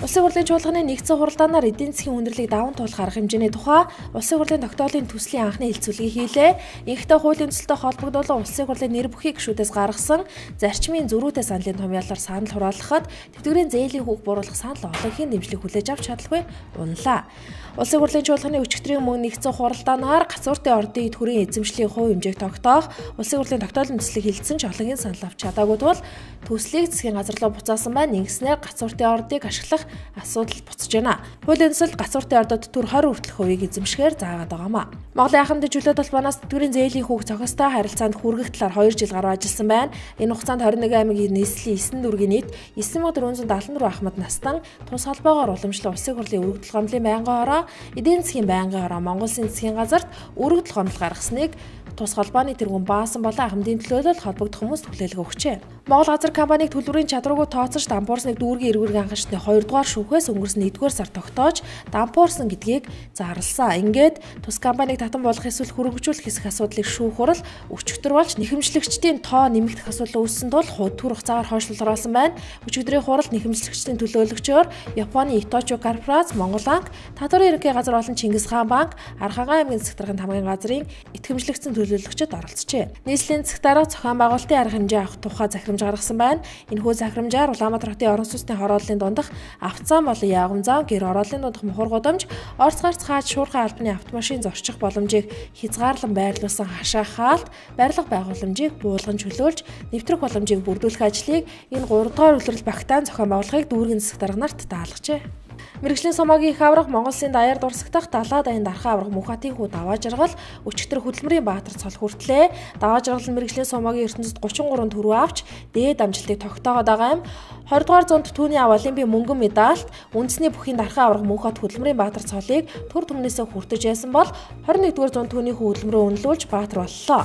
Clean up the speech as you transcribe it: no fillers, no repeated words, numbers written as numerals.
Улсын хурлын чуулганы нэгдсэн хуралдаанаар эдийн засгийн хүндрэлийг даван туулах арга хэмжээний тухай улсын хурлын тогтоолын төслийн анхны хэлцүүлгийг хийлээ. Инхдээ хуулийн төсөлтэй холбогдуулан улсын хурлын нэр бүхий гишүүдээс гаргасан зарчмын зөрүүтэй саналын томьёолоор санал хураалгахад тэтгэврийн зээлийн хүүг бууруулах санал олонхын дэмжлэг хүлээж авч чадалгүй унлаа. Улсын хурлын чуулганы өчигдрийн мөн нэгдсэн хуралдаанаар гацууртын ордын төрийн эзэмшлийн хувь хэмжээг тогтоох улсын хурлын тогтоолын төслийг хэлсэн ч олонхын санал авч чадаагүй тул төслийг засгийн газар руу буцаасан байна. Ингэснээр гацууртын ордыг ашиглах асуудал буцаж байна. Хуулийн төсөлд гацууртын ордод төр 20 хүртэлх хувийг эзэмшихээр заагаад байгаамаа. Монголын ахын чөлөө толбоноос тэтгэврийн зээлийн хүүг цохистой харилцаанд хүргэх талаар 2 жил гаруй ажилласан байна. Энэ хугацаанд 21 аймгийн нийслэлийн 9 дүүргийн нийт 9474 ахмад настан тус холбоогоор уламжлан улсын хурлын өргөдөл гомдлын байнгын хороо, эдийн засгийн байнгын хороо, Монгол Улсын засгийн газарт өргөдөл гомдол гаргасныг тус холбооны тэргүүн баасан болон ахмадын төлөөлөлд холбогдох хүмүүс хүлээлгэ өгчээ. Монгол газар компаниг төлбөрийн чадваргүй тооцож дампуурсныг дүүргийн эргүүргийн анхаарчны 2 дугаар шүүхээс өнгөрсөн 1-р сар тогтоож дампуурсан гэдгийг зарласан. Ингээд тус компаниг татан болгох эсвэл хөрөнгөжүүлэх хэсэг асуудлыг шүүх хурал өчигдөр болж нэхэмжлэгчдийн тоо нэмэгдэх асуудал үүссэн тул төр хугацаагаар хойшлол оруулсан байна. Өчигдрийн хурал нэхэмжлэгчдийн төлөөлөгчөөр Японы Иточо корпорац, Монгол анх, татварын ерөнхий газар болон Чингис хаан банк, Архагаан аймгийн засаг даргын хамгаалын газрын итгэмжлэгдсэн төлөөлөгчөд оролцжээ. Нийслэлийн засаг дарга зохион байгуулалтын арга хэмжээ авах тухай захирамж гаргасан байна. Энэхүү захирамжаар Улаанбаатар хотын орон сууцны хорооллын дундах автозан болон явган гэр орооллын дундах мухар гудамж, орц гарц хааж шуурхай албаны автомашин зорчих боломжийг хязгаарлан байрлуулсан хашаах хаалт, барилга байгууламжийг буулган чөлөөлж, нэвтрэх боломжийг бүрдүүлэх ажлыг энэ 3 дугаар үлрэл багтаан зохион байгуулахыг дүүргийн засаг дарга нарт даалгажээ. Мэргэжлийн сумаагийн их аврах Монгол Улсын даяар дурсагдах далаа даян дархан аврах Мөнхбатын хүү даваа жаргал өчигдөр хөдөлмөрийн Баатар цол хүртлээ. Даваа жаргал нь мэргэжлийн сумаагийн ертөнцид 33 төрөө авч дээд амжилтыг тогтоогоод байгаа юм. 20 дугаар зуунд түүний олимпийн мөнгөн медальт үндэсний бүхийн дархан аврах Мөнхбат хөдөлмөрийн Баатар цолыг төр түмнээсээ хүртэж байсан бол 21 дугаар зуунд түүний хүү хөдөлмөрөө үнэлүүлж Баатар боллоо.